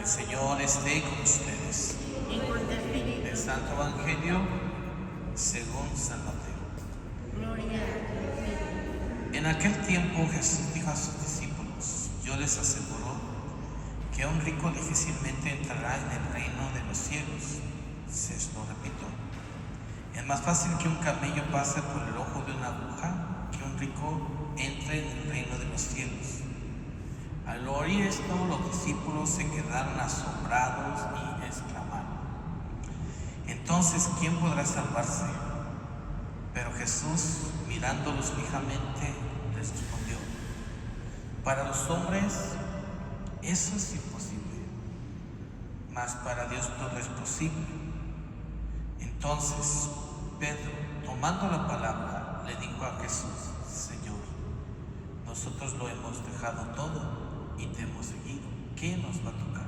Señor esté con ustedes. Y con tu espíritu. El Santo Evangelio según San Mateo. Gloria a ti. En aquel tiempo Jesús dijo a sus discípulos: yo les aseguro que un rico difícilmente entrará en el reino de los cielos. Se lo repito: es más fácil que un camello pase por el ojo de una aguja que un rico entre en el reino de los cielos. Al oír esto, los discípulos se quedaron asombrados y exclamaron: entonces, ¿quién podrá salvarse? Pero Jesús, mirándolos fijamente, les respondió: para los hombres eso es imposible, mas para Dios todo es posible. Entonces Pedro, tomando la palabra, le dijo a Jesús: Señor, nosotros lo hemos dejado todo y te hemos seguido. ¿Qué nos va a tocar?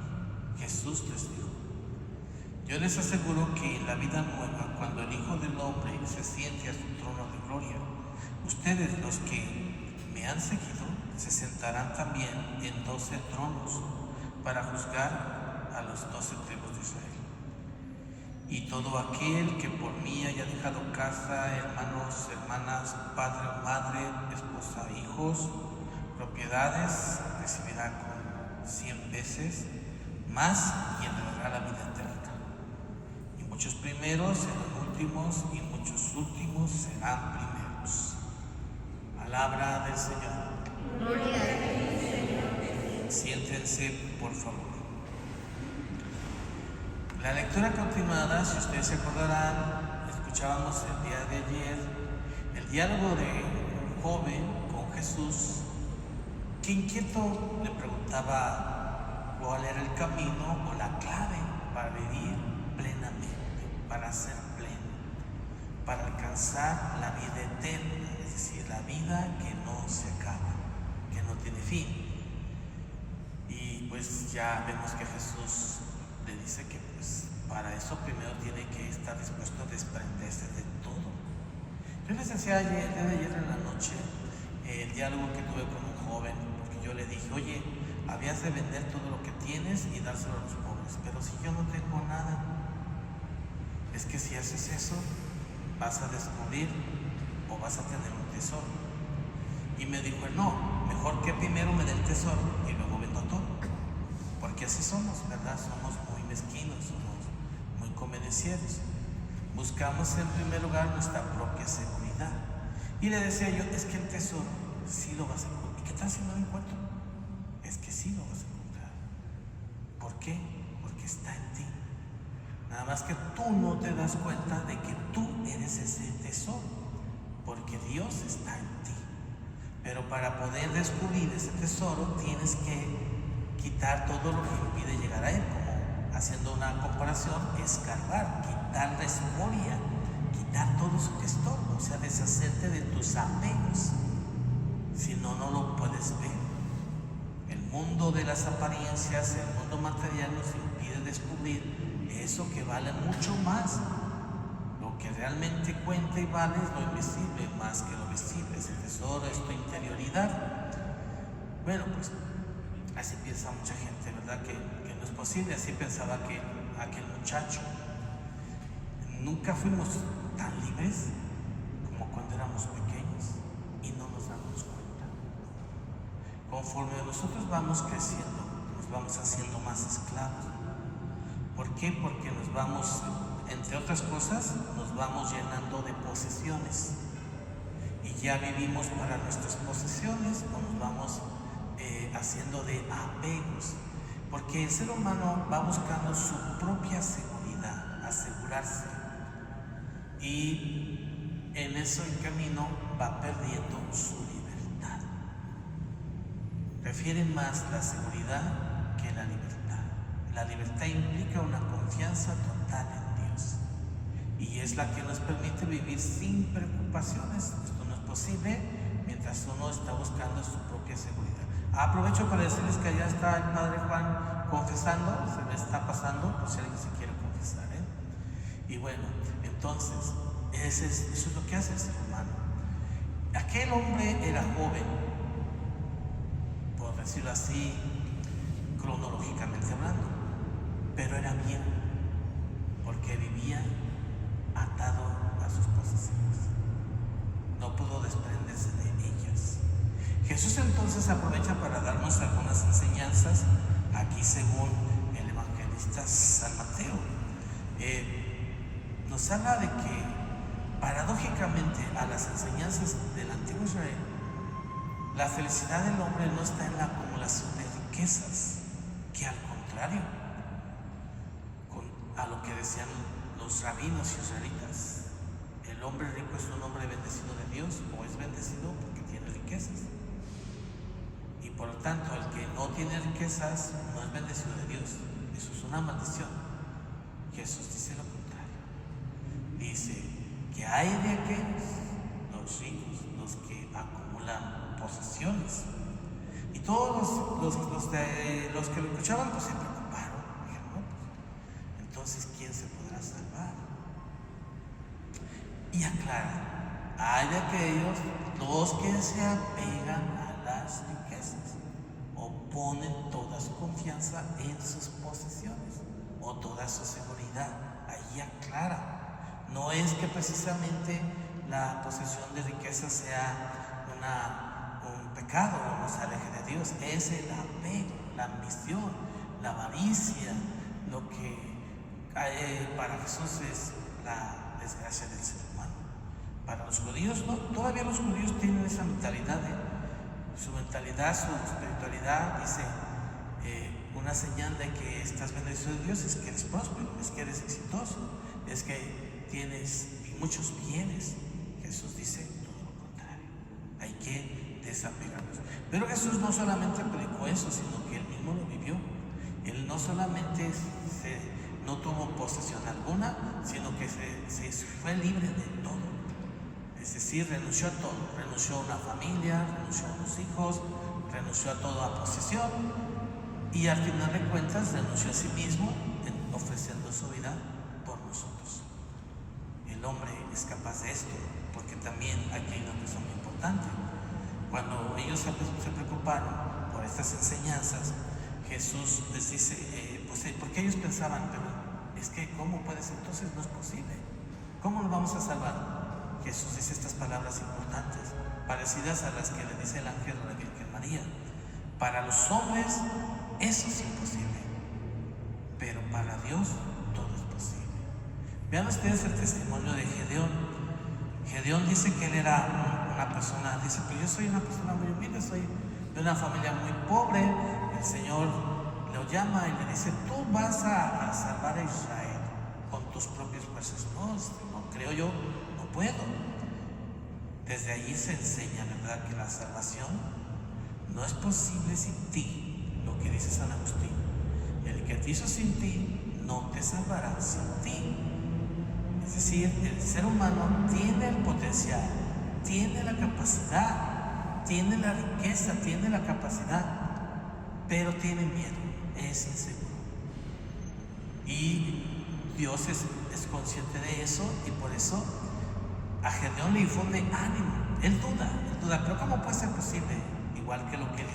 Jesús les dijo: yo les aseguro que en la vida nueva, cuando el Hijo del Hombre se siente a su trono de gloria, ustedes, los que me han seguido, se sentarán también en 12 tronos para juzgar a los 12 tribus de Israel. Y todo aquel que por mí haya dejado casa, hermanos, hermanas, padre o madre, esposa, hijos, propiedades, recibirá con 100 veces más y heredará la vida eterna. Y muchos primeros serán últimos y muchos últimos serán primeros. Palabra del Señor. Gloria a ti, Señor. Siéntense, por favor. La lectura continuada, si ustedes se acordarán, escuchábamos el día de ayer el diálogo de un joven con Jesús, que inquieto le preguntaba cuál era el camino o la clave para vivir plenamente, para ser pleno, para alcanzar la vida eterna, es decir, la vida que no se acaba, que no tiene fin. Y pues ya vemos que Jesús le dice que pues para eso primero tiene que estar dispuesto a desprenderse de todo. Yo les decía ayer en la noche el diálogo que tuve con un joven, porque yo le dije: oye, habías de vender todo lo que tienes y dárselo a los pobres, pero si yo no tengo nada. Es que si haces eso, vas a descubrir o vas a tener un tesoro. Y me dijo: no, mejor que primero me dé el tesoro y luego vendo todo. Porque así somos, ¿verdad? Somos muy mezquinos, somos muy convenencieros. Buscamos en primer lugar nuestra propia seguridad. Y le decía yo: es que el tesoro sí lo vas a encontrar. ¿Y qué tal si no lo encuentro? Es que sí lo vas a encontrar. ¿Por qué? Porque está en ti. Nada más que tú no te das cuenta de que tú eres ese tesoro, porque Dios está en ti. Pero para poder descubrir ese tesoro tienes que quitar todo lo que impide llegar a él, como haciendo una comparación, escarbar, quitar la escoria, quitar todo eso que estorba, o sea, deshacerte de tus apegos. Si no, no lo puedes ver. El mundo de las apariencias, el mundo material nos impide descubrir eso que vale mucho más. Lo que realmente cuenta y vale es lo invisible, más que lo visible. Es el tesoro, es tu interioridad. Bueno, pues así piensa mucha gente, ¿verdad? Que no es posible. Así pensaba aquel muchacho. Nunca fuimos tan libres como cuando éramos pequeños y no nos damos cuenta. Conforme nosotros vamos creciendo, nos vamos haciendo más esclavos. ¿Por qué? Porque nos vamos, entre otras cosas, nos vamos llenando de posesiones. Y ya vivimos para nuestras posesiones o nos vamos haciendo de apegos. Porque el ser humano va buscando su propia seguridad, asegurarse. Y en eso el camino va perdiendo su libertad. Prefieren más la seguridad que la libertad. La libertad implica una confianza total en Dios y es la que nos permite vivir sin preocupaciones. Esto no es posible mientras uno está buscando su propia seguridad. Aprovecho para decirles que allá está el Padre Juan confesando, se me está pasando por si alguien se quiere confesar, Y bueno, entonces, eso es lo que hace el ser humano. Aquel hombre era joven, por decirlo así, cronológicamente hablando. era bien, porque vivía atado a sus posesiones. No pudo desprenderse de ellas. Jesús entonces aprovecha para darnos algunas enseñanzas, aquí según el evangelista San Mateo. Nos habla de que paradójicamente a las enseñanzas del antiguo Israel, la felicidad del hombre no está en la acumulación de riquezas, que al contrario, a lo que decían los rabinos israelitas, el hombre rico es un hombre bendecido de Dios, o es bendecido porque tiene riquezas. Y por lo tanto, el que no tiene riquezas no es bendecido de Dios. Eso es una maldición. Jesús dice lo contrario. Dice que hay de aquellos, los ricos, los que acumulan posesiones. Y todos los que lo escuchaban pues se preocuparon. Dijeron, no, pues, entonces ¿quién se podrá salvar? Y aclara, hay de aquellos los que se apegan a las riquezas o ponen toda su confianza en sus posesiones o toda su seguridad. Ahí aclara. No es que precisamente la posesión de riqueza sea un pecado o nos aleje de Dios. Es el apego, la ambición, la avaricia, lo que para Jesús es la desgracia del ser humano. Para los judíos no, todavía los judíos tienen esa mentalidad, su mentalidad, su espiritualidad dice, una señal de que estás bendecido de Dios es que eres próspero, es que eres exitoso, es que tienes muchos bienes. Jesús dice todo lo contrario, hay que desapegarnos. Pero Jesús no solamente predicó eso, sino que él mismo lo vivió. Él no solamente no tuvo posesión alguna, sino que fue libre de todo. Es decir, renunció a todo, renunció a una familia, renunció a unos hijos, renunció a toda posesión y al final de cuentas renunció a sí mismo ofreciendo su vida por nosotros. El hombre es capaz de esto, porque también aquí hay una cosa muy importante. Cuando ellos se preocuparon por estas enseñanzas, Jesús les dice, porque ellos pensaban, pero es que ¿cómo puede ser? Entonces no es posible. ¿Cómo nos vamos a salvar? Jesús dice estas palabras importantes, parecidas a las que le dice el ángel a la Virgen María. Para los hombres eso es imposible, pero para Dios todo es posible. Vean ustedes el testimonio de Gedeón. Gedeón dice que él era una persona, dice, pero yo soy una persona muy humilde, soy de una familia muy pobre. El Señor lo llama y le dice, tú vas a salvar a Israel con tus propias fuerzas. No creo yo, no puedo. Desde allí se enseña, ¿verdad?, que la salvación no es posible sin ti. Lo que dice San Agustín, el que te hizo sin ti no te salvará sin ti. Es decir, el ser humano tiene el potencial, tiene la capacidad, tiene la riqueza, tiene la capacidad, pero tiene miedo, es inseguro. Y Dios es consciente de eso, y por eso a Gedeón le infunde ánimo. Él duda, pero ¿cómo puede ser posible? Igual que lo que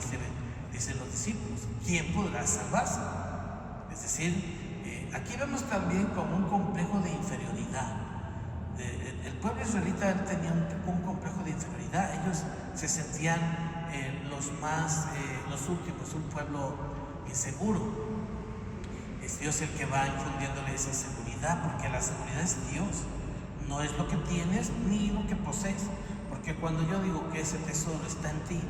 dicen los discípulos, ¿quién podrá salvarse? Es decir, aquí vemos también como un complejo de inferioridad. El pueblo israelita tenía un complejo de inferioridad. Ellos se sentían los últimos, un pueblo inseguro. Es Dios el que va infundiéndole esa seguridad, porque la seguridad es Dios, no es lo que tienes ni lo que posees. Porque cuando yo digo que ese tesoro está en ti,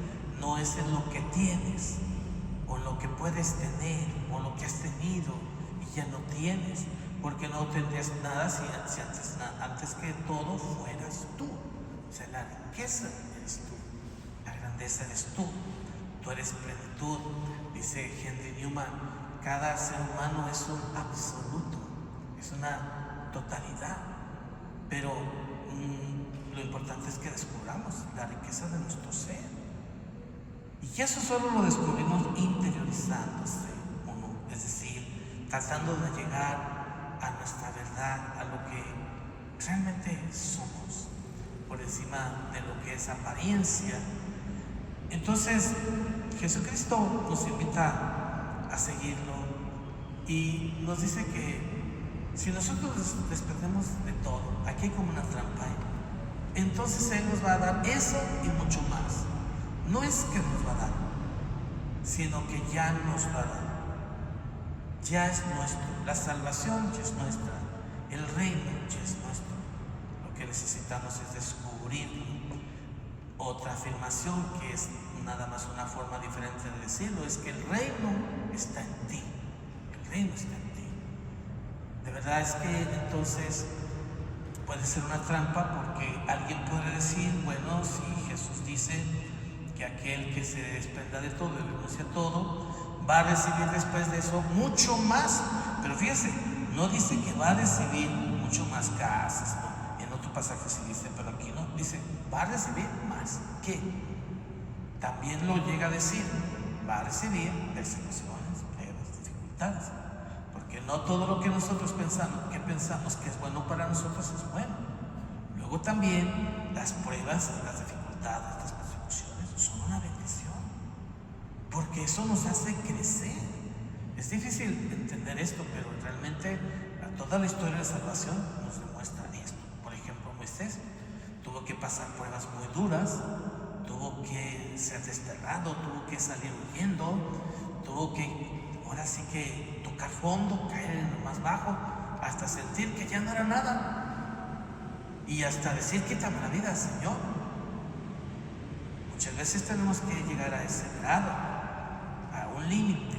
no es en lo que tienes, o lo que puedes tener, o lo que has tenido y ya no tienes, porque no tendrías nada si antes que todo fueras tú. O sea, la riqueza eres tú, la grandeza eres tú eres plenitud. Dice Henry Newman, cada ser humano es un absoluto, es una totalidad, pero lo importante es que descubramos la riqueza de nuestro ser. Y eso solo lo descubrimos interiorizándose uno, es decir, tratando de llegar a nuestra verdad, a lo que realmente somos, por encima de lo que es apariencia. Entonces, Jesucristo nos invita a seguirlo, Y nos dice que si nosotros desperdemos de todo, aquí hay como una trampa, entonces Él nos va a dar eso y mucho más. No es que nos va a dar, sino que ya nos va a dar. Ya es nuestro. La salvación ya es nuestra. El reino ya es nuestro. Lo que necesitamos es descubrir otra afirmación que es nada más una forma diferente de decirlo, es que el reino está en ti. El reino está en ti. De verdad es que entonces puede ser una trampa, porque alguien puede decir, bueno, si Jesús dice que aquel que se desprenda de todo y renuncia a todo, va a recibir después de eso mucho más. Pero fíjese, no dice que va a recibir mucho más casas, ¿no? En otro pasaje sí dice, pero aquí no, dice, va a recibir más. ¿Qué? También lo llega a decir, va a recibir persecuciones, pruebas, dificultades. Porque no todo lo que nosotros pensamos que es bueno para nosotros es bueno. Luego también las pruebas, las dificultades, las persecuciones son una bendición, porque eso nos hace crecer. Es difícil entender esto, pero realmente toda la historia de salvación nos demuestra esto. Por ejemplo, Moisés tuvo que pasar pruebas muy duras, tuvo que ser desterrado, tuvo que salir huyendo, tuvo que, ahora sí que tocar fondo, caer en lo más bajo, hasta sentir que ya no era nada, y hasta decir, quítame la vida, Señor. Muchas veces tenemos que llegar a ese grado, a un límite,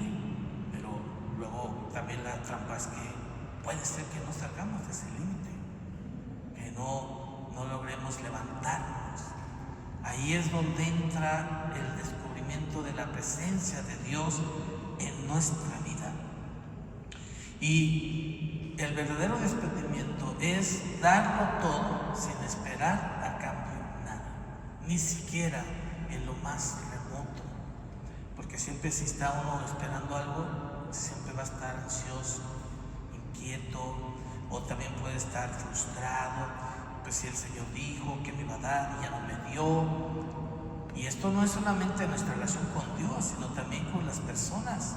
pero luego también la trampa es que puede ser que no salgamos de ese límite, que no logremos levantarnos. Ahí es donde entra el descubrimiento de la presencia de Dios en nuestra vida. Y el verdadero desprendimiento es darlo todo sin esperar a cambio nada, ni siquiera en lo más remoto, porque siempre si está uno esperando algo, siempre va a estar ansioso, inquieto, o también puede estar frustrado. Pues si el Señor dijo que me iba a dar y ya no me dio. Y esto no es solamente nuestra relación con Dios, sino también con las personas.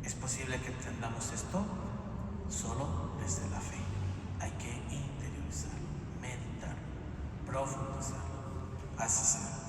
Es posible que entendamos esto solo desde la fe. Hay que interiorizarlo, meditarlo, profundizarlo. Así será.